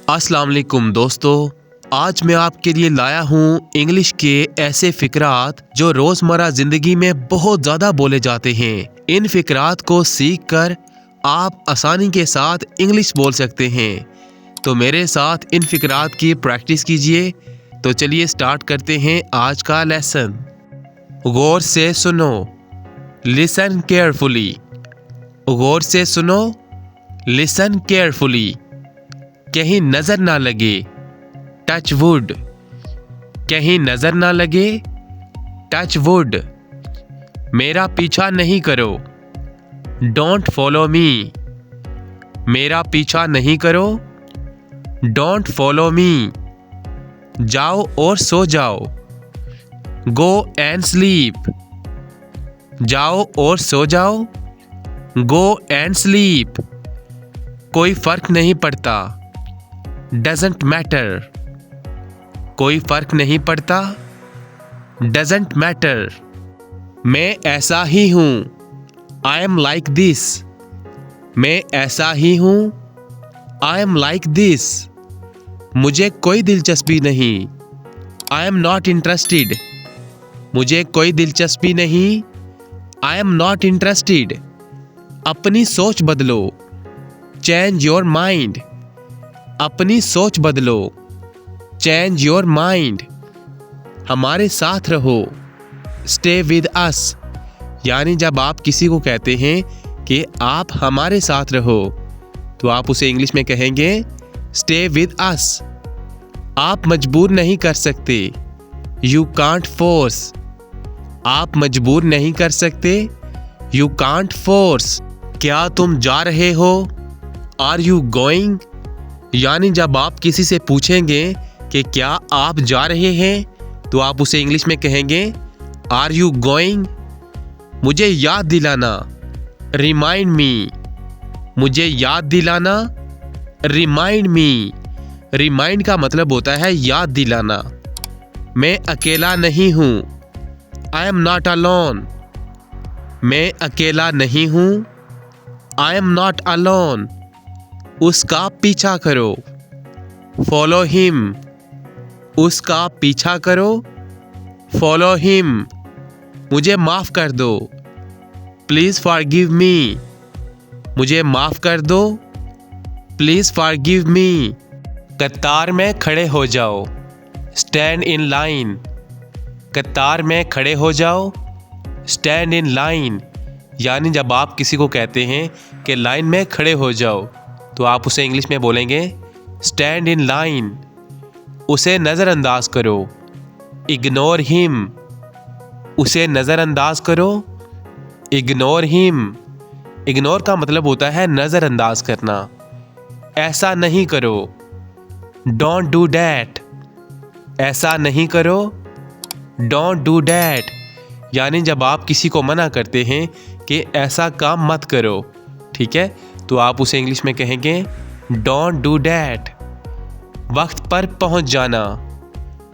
अस्सलाम वालेकुम दोस्तों, आज मैं आपके लिए लाया हूँ इंग्लिश के ऐसे फ़िक्रात जो रोज़मर्रा ज़िंदगी में बहुत ज़्यादा बोले जाते हैं। इन फ़िक्रात को सीख कर आप आसानी के साथ इंग्लिश बोल सकते हैं। तो मेरे साथ इन फ़िक्रात की प्रैक्टिस कीजिए। तो चलिए स्टार्ट करते हैं आज का लेसन। गौर से सुनो, लिसन केयरफुली। गौर से सुनो, लिसन केयरफुली। कहीं नजर ना लगे, टच वुड। कहीं नजर ना लगे, टच वुड। मेरा पीछा नहीं करो, डोंट फॉलो मी। मेरा पीछा नहीं करो, डोंट फॉलो मी। जाओ और सो जाओ, गो एंड स्लीप। जाओ और सो जाओ, गो एंड स्लीप। कोई फर्क नहीं पड़ता, डजंट मैटर। कोई फर्क नहीं पड़ता, डजंट मैटर। मैं ऐसा ही हूँ, आई एम लाइक दिस। मैं ऐसा ही हूँ, आई एम लाइक दिस। मुझे कोई दिलचस्पी नहीं, आई एम नॉट इंटरेस्टेड। मुझे कोई दिलचस्पी नहीं, आई एम नॉट इंटरेस्टेड। अपनी सोच बदलो, चेंज योर माइंड। अपनी सोच बदलो, चेंज योर माइंड। हमारे साथ रहो, स्टे विद अस। यानी जब आप किसी को कहते हैं कि आप हमारे साथ रहो, तो आप उसे इंग्लिश में कहेंगे स्टे विद अस। आप मजबूर नहीं कर सकते, यू कांट फोर्स। आप मजबूर नहीं कर सकते, यू कांट फोर्स। क्या तुम जा रहे हो, आर यू गोइंग। यानी जब आप किसी से पूछेंगे कि क्या आप जा रहे हैं, तो आप उसे इंग्लिश में कहेंगे आर यू गोइंग। मुझे याद दिलाना, रिमाइंड मी। मुझे याद दिलाना, रिमाइंड मी। रिमाइंड का मतलब होता है याद दिलाना। मैं अकेला नहीं हूँ, आई एम नॉट अलोन। मैं अकेला नहीं हूँ, आई एम नॉट अलोन। उसका पीछा करो, फॉलो हिम। उसका पीछा करो, फॉलो हिम। मुझे माफ़ कर दो, प्लीज़ फॉरगिव मी। मुझे माफ़ कर दो, प्लीज़ फॉरगिव मी। कतार में खड़े हो जाओ, स्टैंड इन लाइन। कतार में खड़े हो जाओ, स्टैंड इन लाइन। यानी जब आप किसी को कहते हैं कि लाइन में खड़े हो जाओ, तो आप उसे इंग्लिश में बोलेंगे स्टैंड इन लाइन। उसे नज़रअंदाज करो, इग्नोर हिम। उसे नज़रअंदाज करो, इग्नोर हिम। इग्नोर का मतलब होता है नज़रअंदाज करना। ऐसा नहीं करो, डोंट डू डैट। ऐसा नहीं करो, डोंट डू डैट। यानी जब आप किसी को मना करते हैं कि ऐसा काम मत करो, ठीक है, तो आप उसे इंग्लिश में कहेंगे डोंट डू डैट। वक्त पर पहुंच जाना,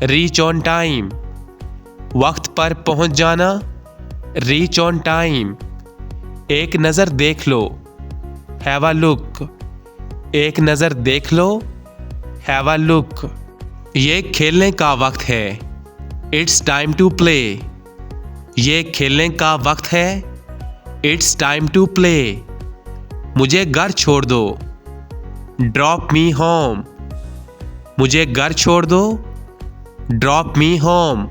रीच ऑन टाइम। वक्त पर पहुंच जाना, रीच ऑन टाइम। एक नज़र देख लो, हैव अ लुक। एक नज़र देख लो, हैव अ लुक। ये खेलने का वक्त है, इट्स टाइम टू प्ले। ये खेलने का वक्त है, इट्स टाइम टू प्ले। मुझे घर छोड़ दो, ड्रॉप मी होम। मुझे घर छोड़ दो, ड्रॉप मी होम।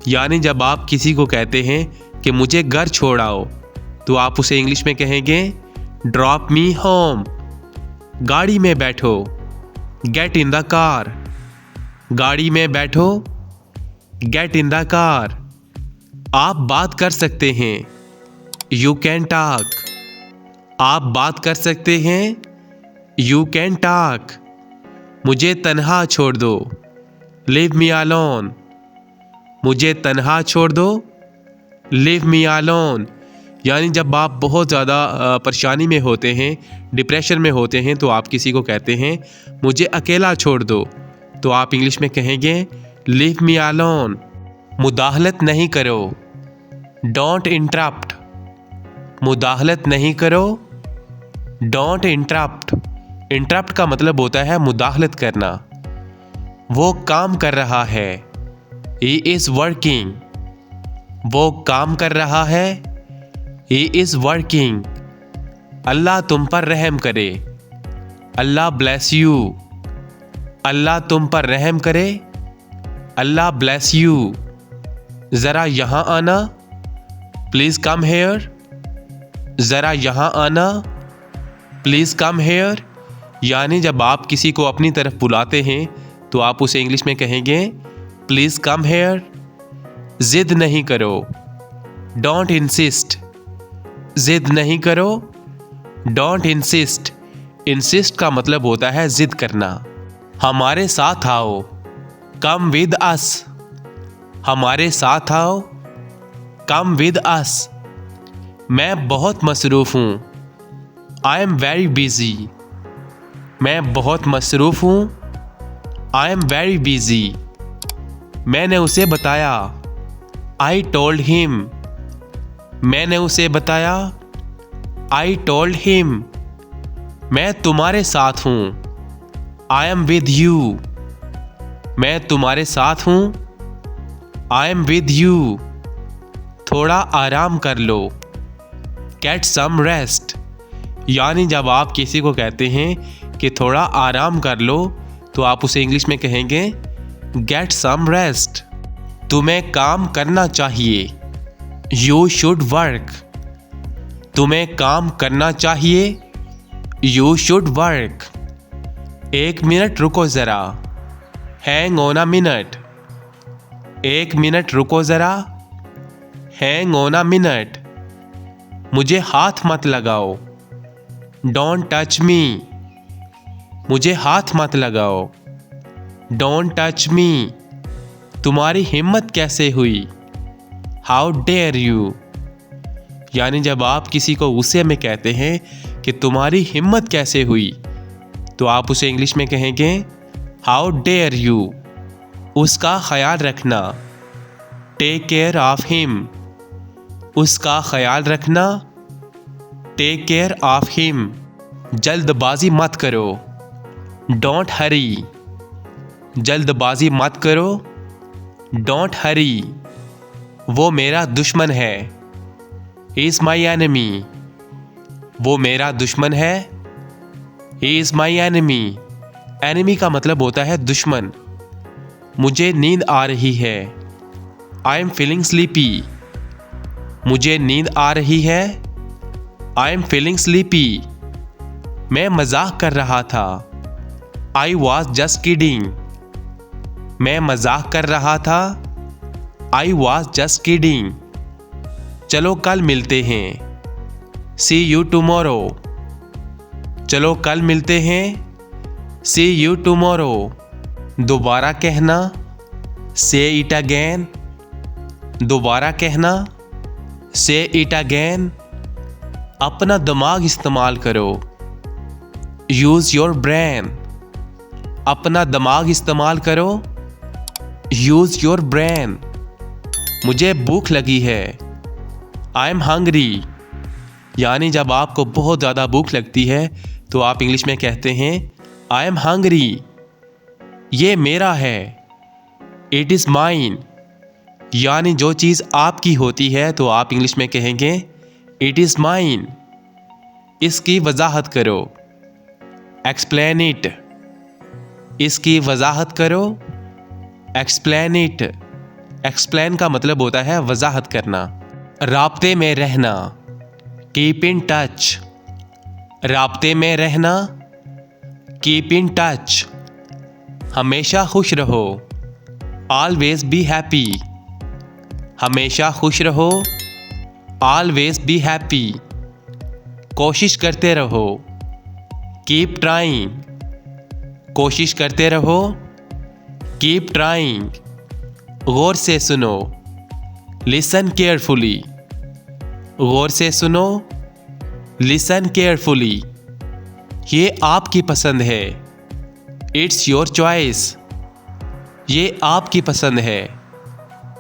यानी जब आप किसी को कहते हैं कि मुझे घर छोड़ आओ, तो आप उसे इंग्लिश में कहेंगे ड्रॉप मी होम। गाड़ी में बैठो, गेट इन द कार। गाड़ी में बैठो, गेट इन द कार। आप बात कर सकते हैं, यू कैन टॉक। आप बात कर सकते हैं, यू कैन टॉक। मुझे तन्हा छोड़ दो, लीव मी अलोन। मुझे तन्हा छोड़ दो, लीव मी अलोन। यानी जब आप बहुत ज़्यादा परेशानी में होते हैं, डिप्रेशन में होते हैं, तो आप किसी को कहते हैं मुझे अकेला छोड़ दो, तो आप इंग्लिश में कहेंगे लीव मी अलोन। मुदाखलत नहीं करो, डोंट इंटरप्ट। मुदाखलत नहीं करो, डोंट इंटरप्ट। इंटरप्ट का मतलब होता है मुदाखलत करना। वो काम कर रहा है। He is working। वो काम कर रहा है। He is working। अल्लाह तुम पर रहम करे। अल्लाह bless you। अल्लाह तुम पर रहम करे। अल्लाह bless you। ज़रा यहाँ आना। Please come here. ज़रा यहाँ आना। Please come here. यानी जब आप किसी को अपनी तरफ बुलाते हैं तो आप उसे इंग्लिश में कहेंगे प्लीज़ कम हेयर। ज़िद नहीं करो। Don't insist. ज़िद नहीं करो। Don't insist. इंसिस्ट का मतलब होता है ज़िद करना। हमारे साथ आओ। Come with us. हमारे साथ आओ। Come with us. मैं बहुत मसरूफ़ हूँ। I am very busy. मैं बहुत मसरूफ़ हूँ। I am very busy. मैंने उसे बताया। I told him. मैंने उसे बताया। I told him. मैं तुम्हारे साथ हूँ। I am with you. मैं तुम्हारे साथ हूँ। I am with you. थोड़ा आराम कर लो। Get some rest. यानी जब आप किसी को कहते हैं कि थोड़ा आराम कर लो तो आप उसे इंग्लिश में कहेंगे गेट सम रेस्ट। तुम्हें काम करना चाहिए। You should work. तुम्हें काम करना चाहिए। You should work. एक मिनट रुको ज़रा। Hang on a minute. एक मिनट रुको ज़रा। Hang on a minute. मुझे हाथ मत लगाओ। Don't touch me. मुझे हाथ मत लगाओ। Don't touch me. तुम्हारी हिम्मत कैसे हुई। How dare you. यानी जब आप किसी को गुस्से में कहते हैं कि तुम्हारी हिम्मत कैसे हुई तो आप उसे इंग्लिश में कहेंगे हाउ डेयर यू। उसका ख्याल रखना। Take care of him. उसका ख्याल रखना। Take care of him. जल्दबाजी मत करो। Don't hurry. जल्दबाजी मत करो। Don't hurry. वो मेरा दुश्मन है। He is my enemy. वो मेरा दुश्मन है। He is my enemy. Enemy का मतलब होता है दुश्मन। मुझे नींद आ रही है। I am feeling sleepy. मुझे नींद आ रही है। I am feeling sleepy. मैं मजाक कर रहा था। I was just kidding. मैं मजाक कर रहा था। I was just kidding. चलो कल मिलते हैं। सी यू टुमारो। चलो कल मिलते हैं। सी यू टुमारो। दोबारा कहना। से इट अगेन। दोबारा कहना। से इट अगेन। अपना दिमाग इस्तेमाल करो। Use your brain. अपना दिमाग इस्तेमाल करो। Use your brain. मुझे भूख लगी है। I am hungry. यानी जब आपको बहुत ज़्यादा भूख लगती है तो आप इंग्लिश में कहते हैं आई एम हंग्री। ये मेरा है। It is mine. यानी जो चीज़ आपकी होती है तो आप इंग्लिश में कहेंगे इट इज़ माइन। इसकी वजाहत करो। Explain it. इसकी वजाहत करो। Explain it. एक्सप्लेन का मतलब होता है वजाहत करना। राब्ते में रहना। Keep in touch. राब्ते में रहना। Keep in touch. हमेशा खुश रहो। Always be happy. हमेशा खुश रहो। Always be happy. कोशिश करते रहो। Keep trying. कोशिश करते रहो। Keep trying. गौर से सुनो। Listen carefully. गौर से सुनो। Listen carefully. ये आपकी पसंद है। It's your choice. ये आपकी पसंद है।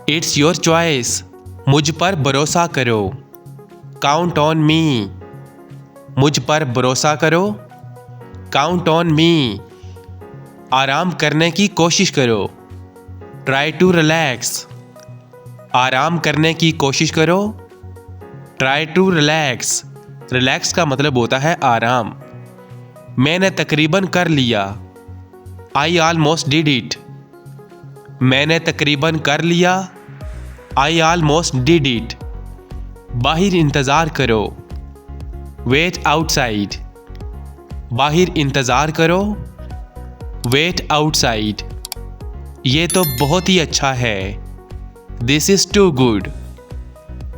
It's your choice. मुझ पर भरोसा करो। Count on me. मुझ पर भरोसा करो। काउंट ऑन मी, आराम करने की कोशिश करो। ट्राई टू रिलैक्स, आराम करने की कोशिश करो। ट्राई टू रिलैक्स, रिलैक्स का मतलब होता है आराम। मैंने तकरीबन कर लिया। आई ऑलमोस्ट डिड इट, मैंने तकरीबन कर लिया। I almost did it. बाहर इंतज़ार करो। वेट आउटसाइड, बाहर इंतज़ार करो। Wait outside. ये तो बहुत ही अच्छा है। दिस इज़ टू गुड,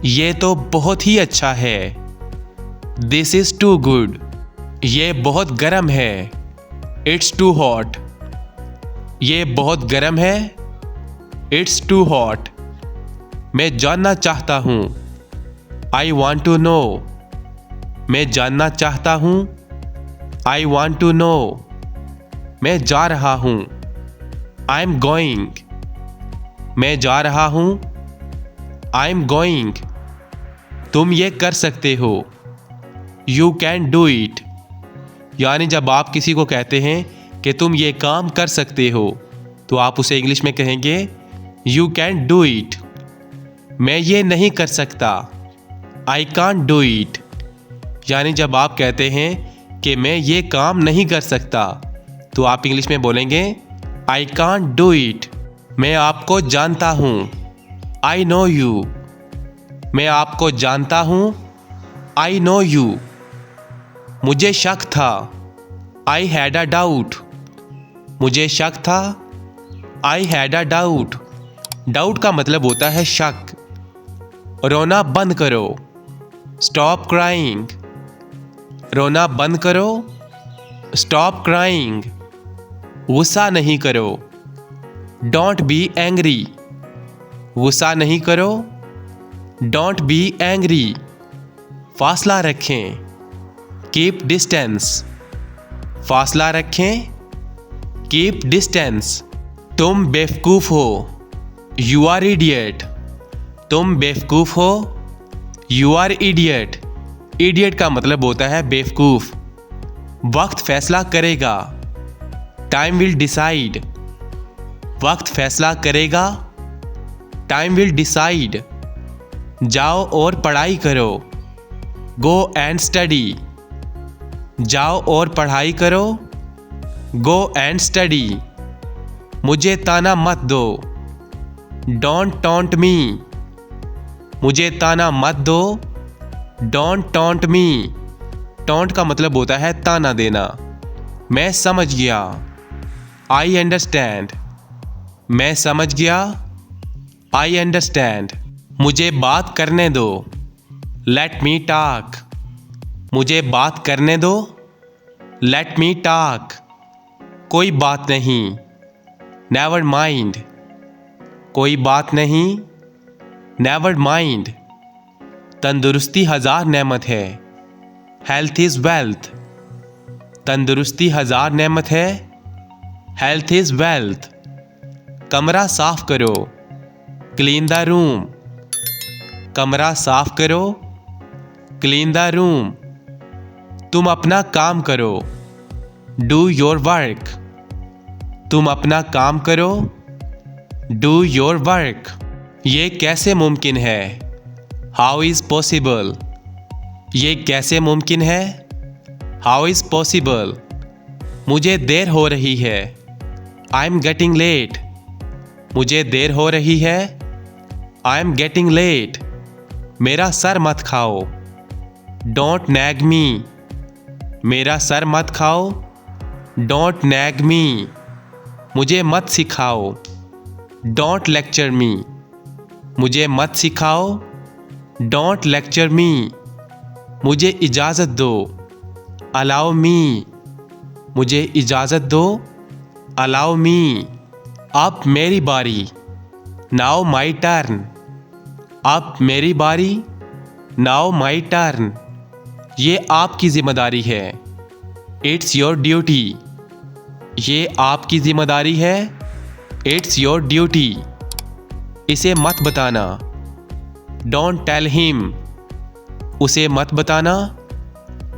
ये तो बहुत ही अच्छा है। This is too good. ये बहुत गर्म है। इट्स टू हॉट, ये बहुत गर्म है। It's too hot. मैं जानना चाहता हूँ। आई वॉन्ट टू नो, मैं जानना चाहता हूँ। I want to know. मैं जा रहा हूँ। आई एम गोइंग, मैं जा रहा हूँ। I am going. तुम ये कर सकते हो। यू कैन डू इट, यानी जब आप किसी को कहते हैं कि तुम ये काम कर सकते हो तो आप उसे इंग्लिश में कहेंगे यू कैन डू इट। मैं ये नहीं कर सकता। आई कांट डू इट, यानी जब आप कहते हैं कि मैं ये काम नहीं कर सकता तो आप इंग्लिश में बोलेंगे आई कांट डू इट। मैं आपको जानता हूँ। आई नो यू, मैं आपको जानता हूँ। I know you. मुझे शक था। आई हैड अ डाउट, मुझे शक था। I had a doubt. Doubt का मतलब होता है शक। रोना बंद करो। स्टॉप क्राइंग, रोना बंद करो। Stop crying. गुस्सा नहीं करो। डोंट बी एंग्री, गुस्सा नहीं करो। Don't be angry. फासला रखें। कीप डिस्टेंस, फासला रखें। Keep distance. तुम बेवकूफ़ हो। यू आर इडियट, तुम बेवकूफ़ हो। You are idiot. इडियट का मतलब होता है बेवकूफ़। वक्त फैसला करेगा। टाइम विल डिसाइड, वक्त फैसला करेगा। Time will decide. जाओ और पढ़ाई करो। गो एंड स्टडी, जाओ और पढ़ाई करो। Go and study. मुझे ताना मत दो। डोंट टॉन्ट मी, मुझे ताना मत दो। Don't taunt me. टॉन्ट का मतलब होता है ताना देना। मैं समझ गया। आई अंडरस्टैंड, मैं समझ गया। I understand. मुझे बात करने दो। लेट मी टॉक, मुझे बात करने दो। Let me talk. कोई बात नहीं। नेवर माइंड, कोई बात नहीं। Never mind. तंदुरुस्ती हज़ार नेमत है। हेल्थ इज़ वेल्थ, तंदुरुस्ती हज़ार नेमत है। Health is wealth. कमरा साफ करो। क्लीन द रूम, कमरा साफ करो। Clean the room. तुम अपना काम करो। डू योर वर्क, तुम अपना काम करो। Do your work. ये कैसे मुमकिन है। हाउ इज़ पॉसिबल, ये कैसे मुमकिन है। How is possible. मुझे देर हो रही है। आई एम गेटिंग लेट, मुझे देर हो रही है। I am getting late. मेरा सर मत खाओ। डोंट नैग मी, मेरा सर मत खाओ। Don't nag me. मुझे मत सिखाओ। डोंट लेक्चर मी, मुझे मत सिखाओ। Don't lecture me. मुझे इजाज़त दो। अलाउ मी, मुझे इजाज़त दो। Allow me. अब मेरी बारी। नाउ माई टर्न, अब मेरी बारी। Now my turn. ये आपकी जिम्मेदारी है। इट्स योर ड्यूटी, ये आपकी जिम्मेदारी है। It's your duty. इसे मत बताना। डोंट टेल हिम, उसे मत बताना।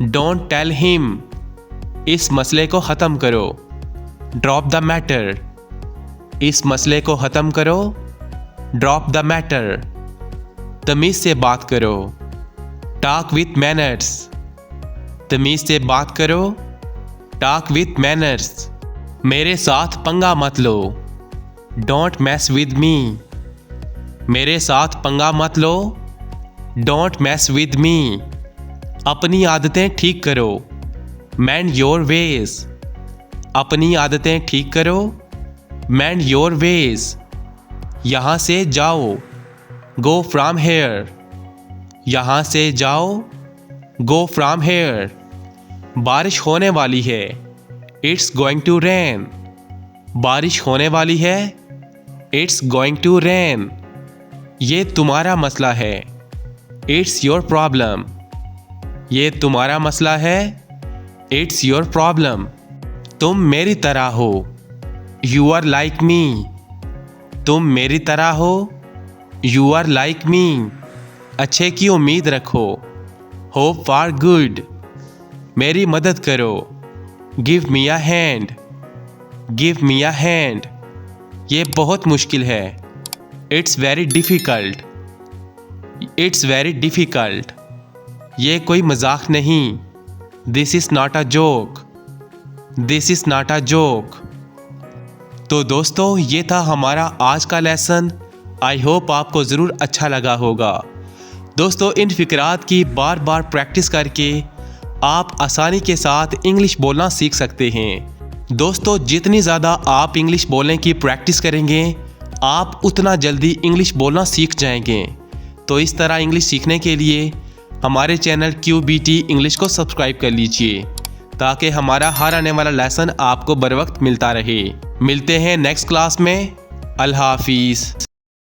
Don't tell him. इस मसले को ख़त्म करो। Drop the matter. इस मसले को ख़त्म करो। Drop the matter. तमीज़ से बात करो। Talk with manners. तमीज़ से बात करो। Talk with manners. मेरे साथ पंगा मत लो। Don't mess with me. मेरे साथ पंगा मत लो। Don't mess with me. अपनी आदतें ठीक करो। Mend your ways. अपनी आदतें ठीक करो। Mend your ways. यहाँ से जाओ। Go from here. यहाँ से जाओ। Go from here. बारिश होने वाली है। It's going to rain. बारिश होने वाली है। It's going to rain. ये तुम्हारा मसला है। It's your problem. ये तुम्हारा मसला है। It's your problem. तुम मेरी तरह हो। You are like me. तुम मेरी तरह हो। You are like me. अच्छे की उम्मीद रखो। Hope for good. मेरी मदद करो। Give me a hand. Give me a hand. ये बहुत मुश्किल है। It's very difficult. It's very difficult. ये कोई मजाक नहीं। This is not a joke. This is not a joke. तो दोस्तों, ये था हमारा आज का लेसन। आई होप आपको ज़रूर अच्छा लगा होगा। दोस्तों, इन फ़िक्रात की बार बार प्रैक्टिस करके आप आसानी के साथ इंग्लिश बोलना सीख सकते हैं। दोस्तों, जितनी ज़्यादा आप इंग्लिश बोलने की प्रैक्टिस करेंगे, आप उतना जल्दी इंग्लिश बोलना सीख जाएंगे। तो इस तरह इंग्लिश सीखने के लिए हमारे चैनल QBT इंग्लिश को सब्सक्राइब कर लीजिए, ताकि हमारा हर आने वाला लेसन आपको बर वक्त मिलता रहे। मिलते हैं नेक्स्ट क्लास में। अल्लाह हाफिज़।